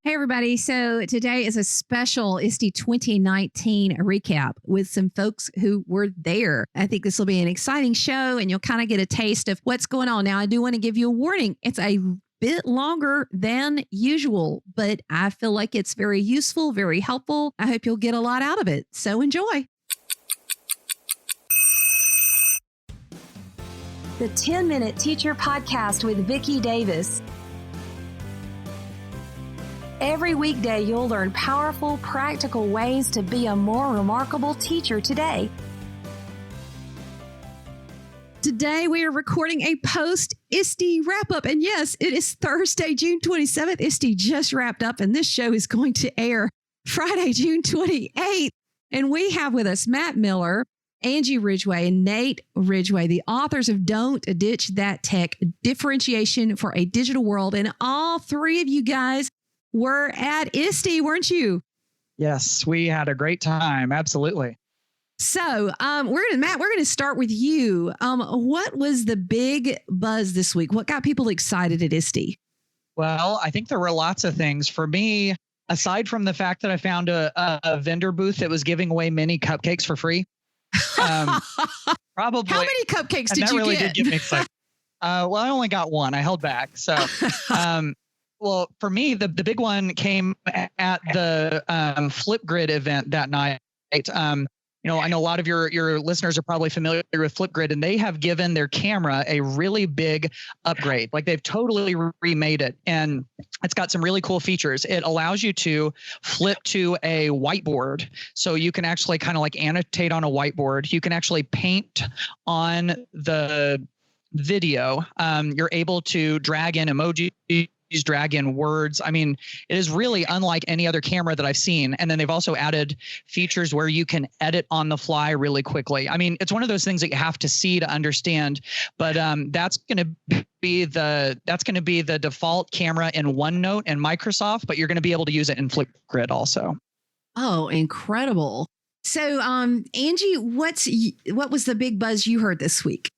Hey, everybody. So today is a special ISTE 2019 recap with some folks who were there. I think this will be an exciting show and you'll kind of get a taste of what's going on. Now, I do want to give you a warning. It's a bit longer than usual, but I feel like it's very useful, very helpful. I hope you'll get a lot out of it. So enjoy. The 10-Minute Teacher Podcast with Vicki Davis. Every weekday, you'll learn powerful, practical ways to be a more remarkable teacher today. Today, we are recording a post-ISTE wrap-up. And yes, it is Thursday, June 27th. ISTE just wrapped up, and this show is going to air Friday, June 28th. And we have with us Matt Miller, Angie Ridgway, and Nate Ridgway, the authors of Don't Ditch That Tech, Differentiation for a Digital World. And all three of you guys were at ISTE, weren't you? Yes, we had a great time. Absolutely. So Matt, we're going to start with you. What was the big buzz this week? What got people excited at ISTE? Well, I think there were lots of things. For me, aside from the fact that I found a vendor booth that was giving away mini cupcakes for free. Probably. How many cupcakes did that you really get? Did get me excited. Well, I only got one. I held back. So, well, for me, the big one came at the Flipgrid event that night. I know a lot of your listeners are probably familiar with Flipgrid, and they have given their camera a really big upgrade. Like they've totally remade it, and it's got some really cool features. It allows you to flip to a whiteboard, so you can actually kind of like annotate on a whiteboard. You can actually paint on the video. You're able to drag in emojis, drag in words. I mean, it is really unlike any other camera that I've seen. And then they've also added features where you can edit on the fly really quickly. I mean, it's one of those things that you have to see to understand, but that's going to be the default camera in OneNote and Microsoft, but you're going to be able to use it in Flipgrid also. Oh, incredible. So, Angie, what was the big buzz you heard this week?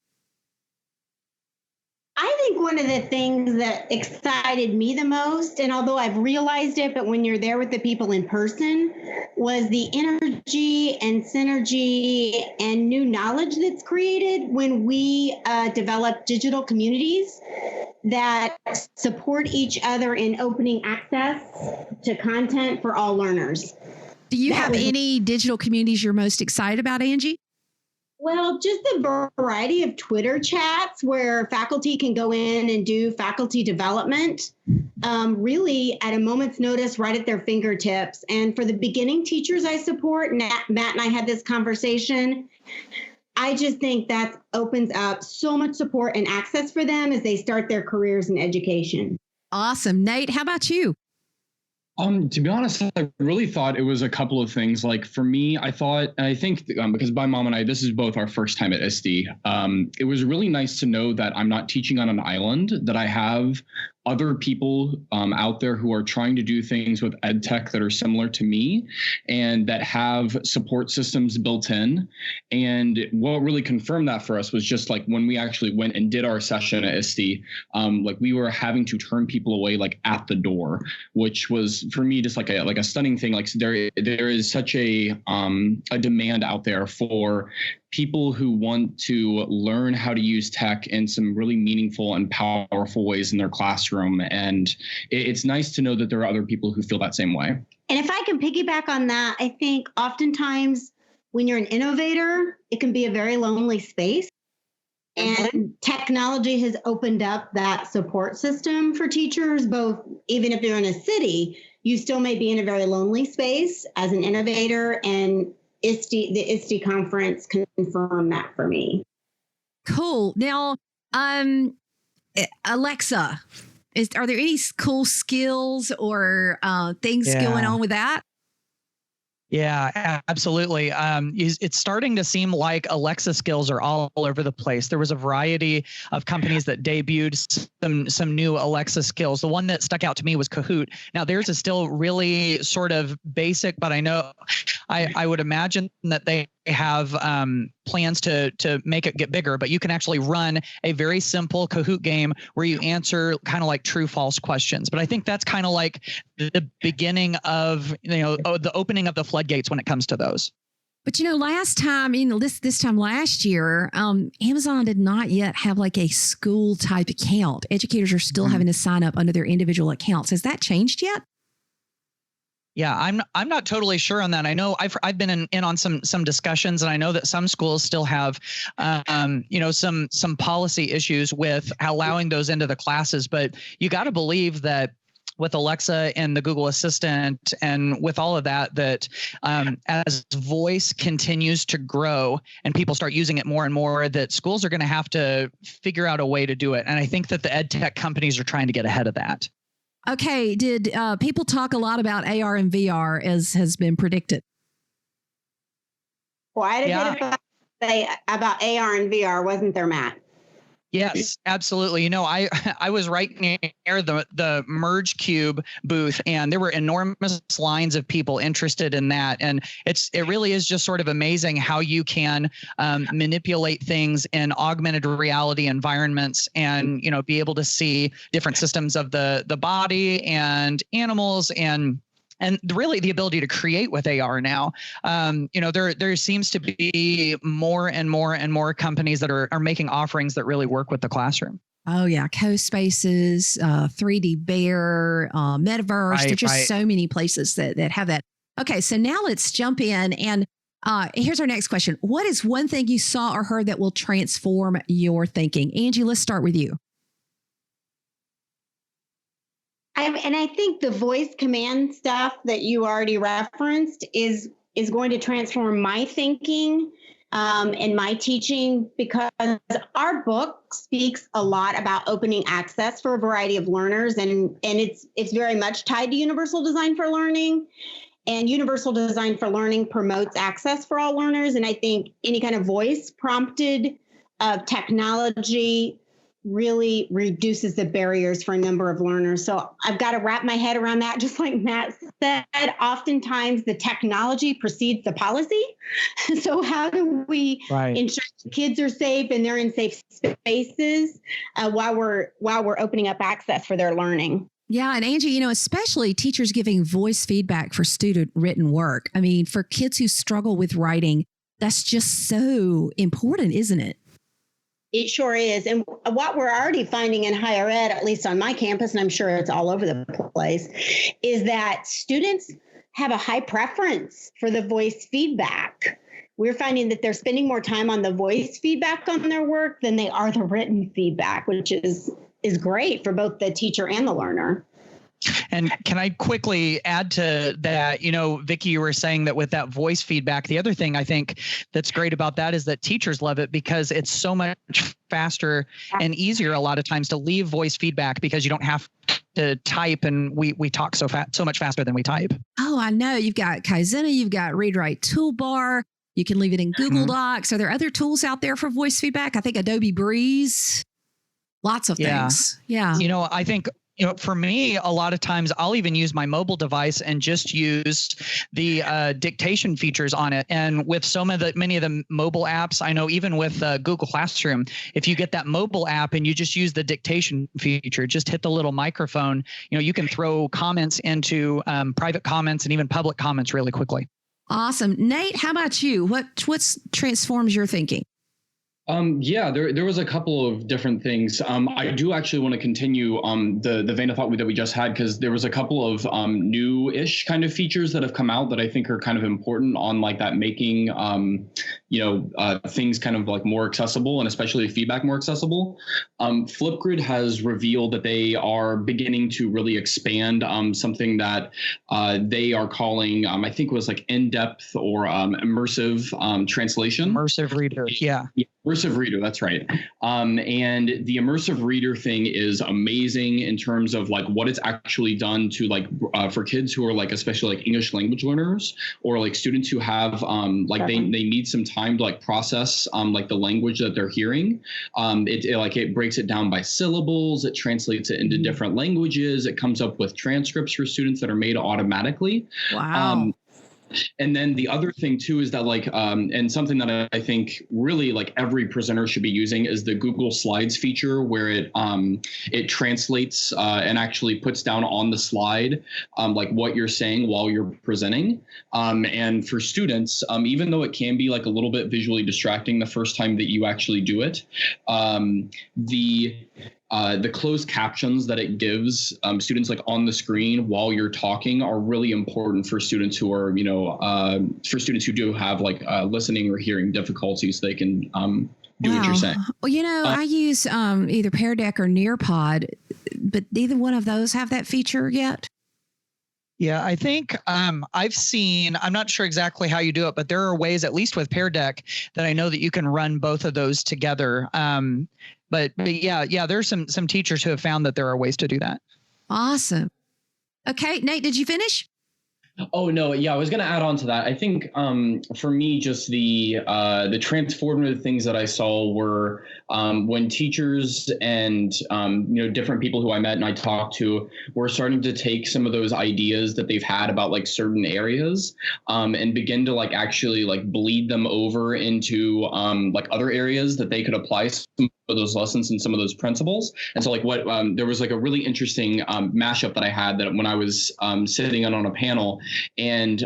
I think one of the things that excited me the most, and although I've realized it, but when you're there with the people in person, was the energy and synergy and new knowledge that's created when we develop digital communities that support each other in opening access to content for all learners. Do you have any digital communities you're most excited about, Angie? Well, just the variety of Twitter chats where faculty can go in and do faculty development, really at a moment's notice, right at their fingertips. And for the beginning teachers I support, Matt and I had this conversation, I just think that opens up so much support and access for them as they start their careers in education. Awesome. Nate, how about you? To be honest, I really thought it was a couple of things. Like for me, I think because my mom and I, this is both our first time at ISTE, it was really nice to know that I'm not teaching on an island, that I have other people out there who are trying to do things with ed tech that are similar to me and that have support systems built in. And what really confirmed that for us was just like when we actually went and did our session at ISTE, like we were having to turn people away like at the door, which was for me just like a stunning thing. Like there is such a demand out there for people who want to learn how to use tech in some really meaningful and powerful ways in their classroom. And it's nice to know that there are other people who feel that same way. And if I can piggyback on that, I think oftentimes when you're an innovator, it can be a very lonely space. And technology has opened up that support system for teachers, both even if you're in a city, you still may be in a very lonely space as an innovator, and the ISTE conference confirmed that for me. Cool. Now, Alexa, are there any cool skills or things going on with that? Yeah, absolutely. It's starting to seem like Alexa skills are all over the place. There was a variety of companies that debuted some new Alexa skills. The one that stuck out to me was Kahoot. Now, theirs is still really sort of basic, but I know I would imagine that they have plans to make it get bigger, but you can actually run a very simple Kahoot game where you answer kind of like true false questions. But I think that's kind of like the beginning of, the opening of the floodgates when it comes to those. But last time, this time last year, Amazon did not yet have like a school type account. Educators are still having to sign up under their individual accounts. Has that changed yet? Yeah, I'm not totally sure on that. I know I've been in on some discussions, and I know that some schools still have, some policy issues with allowing those into the classes. But you got to believe that with Alexa and the Google Assistant and with all of that, as voice continues to grow and people start using it more and more, that schools are going to have to figure out a way to do it. And I think that the ed tech companies are trying to get ahead of that. Okay. Did people talk a lot about AR and VR as has been predicted? Quite a bit about AR and VR, wasn't there, Matt? Yes, absolutely. I was right near the Merge Cube booth, and there were enormous lines of people interested in that. And it really is just sort of amazing how you can manipulate things in augmented reality environments and, be able to see different systems of the body and animals and really the ability to create with AR now. There seems to be more and more and more companies that are making offerings that really work with the classroom. Oh yeah, Co-Spaces, 3D Bear, Metaverse. There's just so many places that have that. Okay, so now let's jump in and here's our next question. What is one thing you saw or heard that will transform your thinking? Angie, let's start with you. And I think the voice command stuff that you already referenced is going to transform my thinking and my teaching, because our book speaks a lot about opening access for a variety of learners, and it's very much tied to universal design for learning. And universal design for learning promotes access for all learners. And I think any kind of voice prompted technology really reduces the barriers for a number of learners. So I've got to wrap my head around that. Just like Matt said, oftentimes the technology precedes the policy. So how do we ensure kids are safe and they're in safe spaces while we're opening up access for their learning? Yeah. And Angie, especially teachers giving voice feedback for student written work. I mean, for kids who struggle with writing, that's just so important, isn't it? It sure is. And what we're already finding in higher ed, at least on my campus, and I'm sure it's all over the place, is that students have a high preference for the voice feedback. We're finding that they're spending more time on the voice feedback on their work than they are the written feedback, which is great for both the teacher and the learner. And can I quickly add to that? Vicki, you were saying that with that voice feedback, the other thing I think that's great about that is that teachers love it because it's so much faster and easier a lot of times to leave voice feedback because you don't have to type, and we talk so much faster than we type. Oh, I know. You've got Kaizena, you've got Read Write Toolbar. You can leave it in Google Docs. Are there other tools out there for voice feedback? I think Adobe Breeze. Lots of things. Yeah. I think for me, a lot of times I'll even use my mobile device and just use the dictation features on it. And with many of the mobile apps, I know even with Google Classroom, if you get that mobile app and you just use the dictation feature, just hit the little microphone, you can throw comments into private comments and even public comments really quickly. Awesome. Nate, how about you? What transforms your thinking? There was a couple of different things. I do actually want to continue the vein of thought that we just had, because there was a couple of new-ish kind of features that have come out that I think are kind of important on like that making things kind of like more accessible, and especially feedback more accessible. Flipgrid has revealed that they are beginning to really expand something that they are calling, I think it was like in-depth or immersive translation. Immersive reader, yeah. Immersive reader, that's right. And the immersive reader thing is amazing in terms of like what it's actually done to like for kids who are like, especially like English language learners or like students who have they need some time to like process like the language that they're hearing. It breaks it down by syllables. It translates it into different languages. It comes up with transcripts for students that are made automatically. Wow. And then the other thing too is that like, and something that I think really like every presenter should be using is the Google Slides feature, where it translates and actually puts down on the slide like what you're saying while you're presenting. And for students, even though it can be like a little bit visually distracting the first time that you actually do it, the closed captions that it gives students like on the screen while you're talking are really important for students who are, for students who do have like listening or hearing difficulties, they can do what you're saying. Well, I use either Pear Deck or Nearpod, but neither one of those have that feature yet. Yeah, I think I've seen, I'm not sure exactly how you do it, but there are ways, at least with Pear Deck, that I know that you can run both of those together. But yeah, there's some teachers who have found that there are ways to do that. Awesome. Okay, Nate, did you finish? Oh, no. Yeah, I was going to add on to that. I think for me, just the transformative things that I saw were when teachers and, different people who I met and I talked to were starting to take some of those ideas that they've had about like certain areas and begin to like actually like bleed them over into like other areas that they could apply some of those lessons and some of those principles. And so like there was like a really interesting mashup that I had that when I was sitting in on a panel. And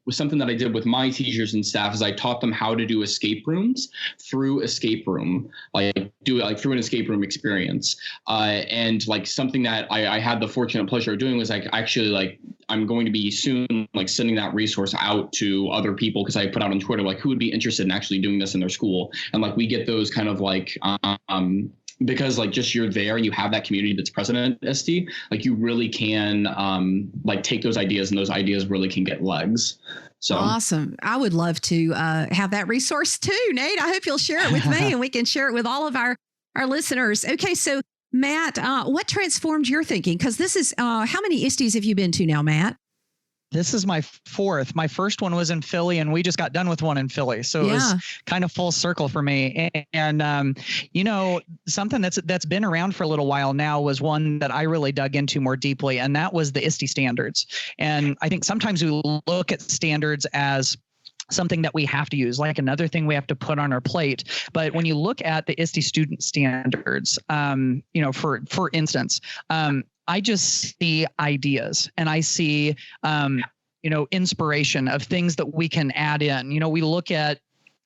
was something that I did with my teachers and staff is I taught them how to do escape rooms through escape room, like do it like through an escape room experience. And like something that I had the fortunate pleasure of doing was like actually like I'm going to be soon like sending that resource out to other people because I put out on Twitter like who would be interested in actually doing this in their school. And like we get those kind of like because like just you're there and you have that community that's present at SD, like you really can like take those ideas and those ideas really can get legs. So awesome. I would love to have that resource too, Nate. I hope you'll share it with me and we can share it with all of our listeners. Okay, so Matt, what transformed your thinking? Because this is, how many ISTEs have you been to now, Matt? This is my fourth. My first one was in Philly, and we just got done with one in Philly. So it was kind of full circle for me. And something that's been around for a little while now was one that I really dug into more deeply, and that was the ISTE standards. And I think sometimes we look at standards as something that we have to use, like another thing we have to put on our plate. But when you look at the ISTE student standards, for instance, I just see ideas and I see, inspiration of things that we can add in. We look at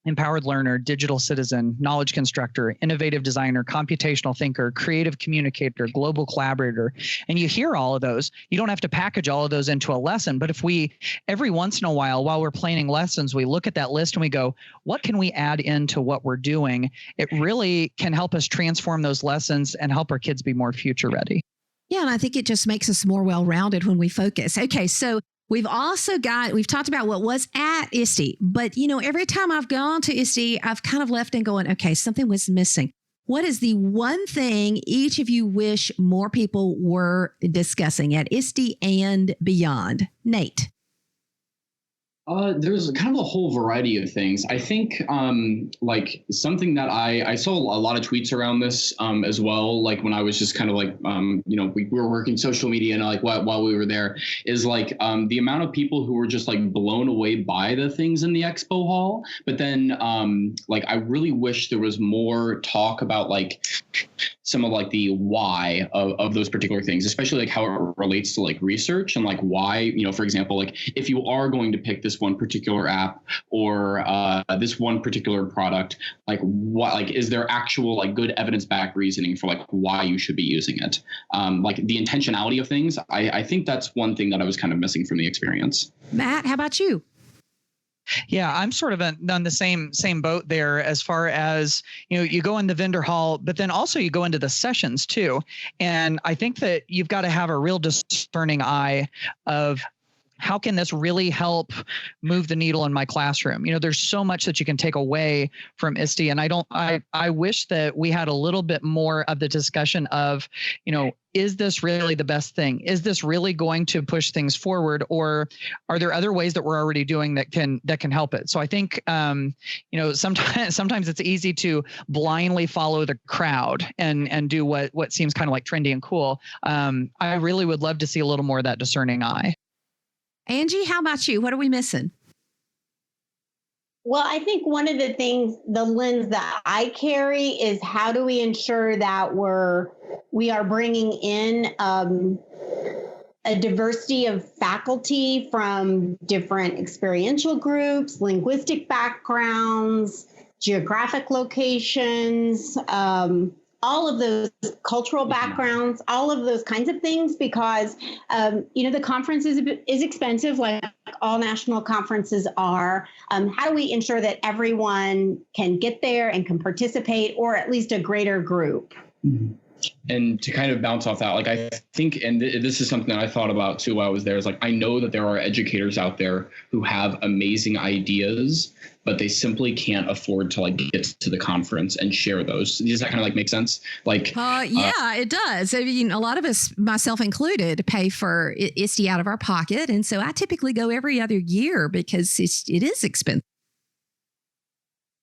empowered learner, digital citizen, knowledge constructor, innovative designer, computational thinker, creative communicator, global collaborator. And you hear all of those. You don't have to package all of those into a lesson. But if we, every once in a while we're planning lessons, we look at that list and we go, what can we add into what we're doing? It really can help us transform those lessons and help our kids be more future ready. Yeah, and I think it just makes us more well-rounded when we focus. Okay, so we've talked about what was at ISTE, but every time I've gone to ISTE, I've kind of left and going, okay, something was missing. What is the one thing each of you wish more people were discussing at ISTE and beyond? Nate. There's kind of a whole variety of things. I think like something that I saw a lot of tweets around this as well. Like when I was just kind of like, we were working social media and like while we were there is like the amount of people who were just like blown away by the things in the expo hall. But then like I really wish there was more talk about like some of like the why of those particular things, especially like how it relates to like research and like why, for example, like if you are going to pick this one particular app or this one particular product, like what, like is there actual like good evidence-backed reasoning for like why you should be using it? Like the intentionality of things. I think that's one thing that I was kind of missing from the experience. Matt, how about you? Yeah, I'm sort of on the same boat there as far as, you go in the vendor hall, but then also you go into the sessions too. And I think that you've got to have a real discerning eye of how can this really help move the needle in my classroom? There's so much that you can take away from ISTE. And I wish that we had a little bit more of the discussion of, is this really the best thing? Is this really going to push things forward? Or are there other ways that we're already doing that can help it? So I think, sometimes it's easy to blindly follow the crowd and do what seems kind of like trendy and cool. I really would love to see a little more of that discerning eye. Angie, how about you? What are we missing? Well, I think one of the things, the lens that I carry is how do we ensure that we are bringing in a diversity of faculty from different experiential groups, linguistic backgrounds, geographic locations, all of those cultural backgrounds, all of those kinds of things, because, the conference is expensive, like all national conferences are. How do we ensure that everyone can get there and can participate, or at least a greater group? Mm-hmm. And to kind of bounce off that, like, I think, and this is something that I thought about too while I was there, is like, I know that there are educators out there who have amazing ideas, but they simply can't afford to like get to the conference and share those. Does that kind of like make sense? Like, yeah, it does. I mean, a lot of us, myself included, pay for ISTE out of our pocket. And so I typically go every other year because it is expensive.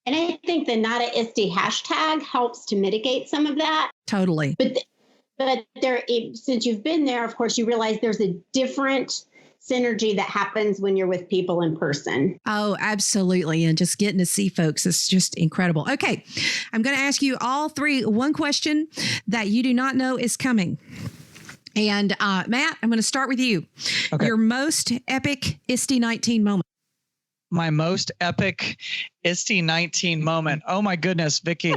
And I think the Not a ISTE hashtag helps to mitigate some of that. Totally. But there, since you've been there, of course, you realize there's a different synergy that happens when you're with people in person. Oh, absolutely. And just getting to see folks is just incredible. Okay. I'm going to ask you all three one question that you do not know is coming. And Matt, I'm going to start with you. Okay. Your most epic ISTE 19 moment. My most epic ISTE 19 moment. Oh my goodness, Vicki.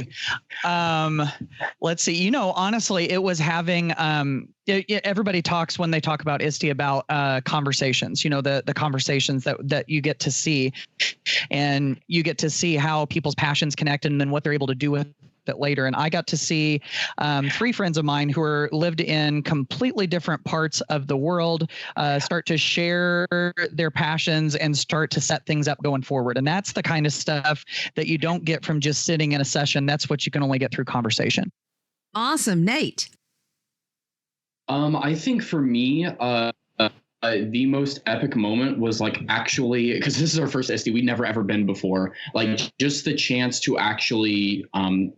Let's see. Honestly, it was having everybody talks when they talk about ISTE about conversations. The conversations that you get to see, and you get to see how people's passions connect, and then what they're able to do with it later. And I got to see three friends of mine who lived in completely different parts of the world start to share their passions and start to set things up going forward. And that's the kind of stuff that you don't get from just sitting in a session. That's what you can only get through conversation. Awesome. Nate? I think for me, the most epic moment was like actually, because this is our first ISTE, we'd never ever been before, like just the chance to actually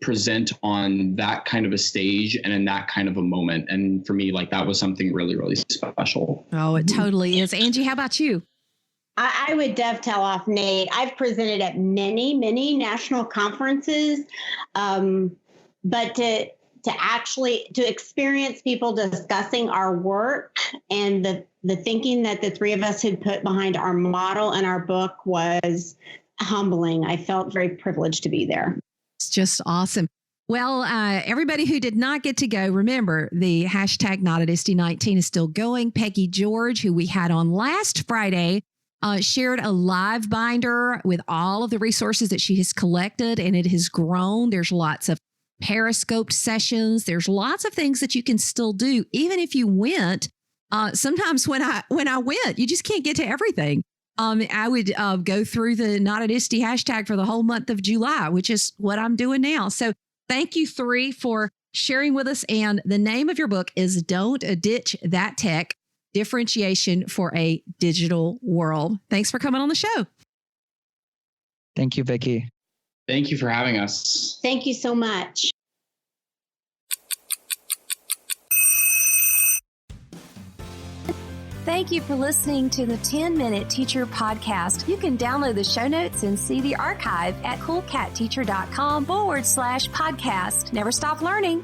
present on that kind of a stage and in that kind of a moment. And for me, like that was something really, really special. Oh, it totally is. Angie, how about you? I would dovetail off Nate. I've presented at many, many national conferences, but to experience people discussing our work and the thinking that the three of us had put behind our model and our book was humbling. I felt very privileged to be there. It's just awesome. Well, everybody who did not get to go, remember the hashtag Not at ISTE 19 is still going. Peggy George, who we had on last Friday, shared a live binder with all of the resources that she has collected, and it has grown. There's lots of Periscoped sessions. There's lots of things that you can still do, even if you went. Sometimes when I went, you just can't get to everything. I would go through the Not at ISTE hashtag for the whole month of July, which is what I'm doing now. So thank you three for sharing with us. And the name of your book is Don't Ditch That Tech: Differentiation for a Digital World. Thanks for coming on the show. Thank you, Vicki. Thank you for having us. Thank you so much. Thank you for listening to the 10-Minute Teacher Podcast. You can download the show notes and see the archive at coolcatteacher.com/podcast. Never stop learning.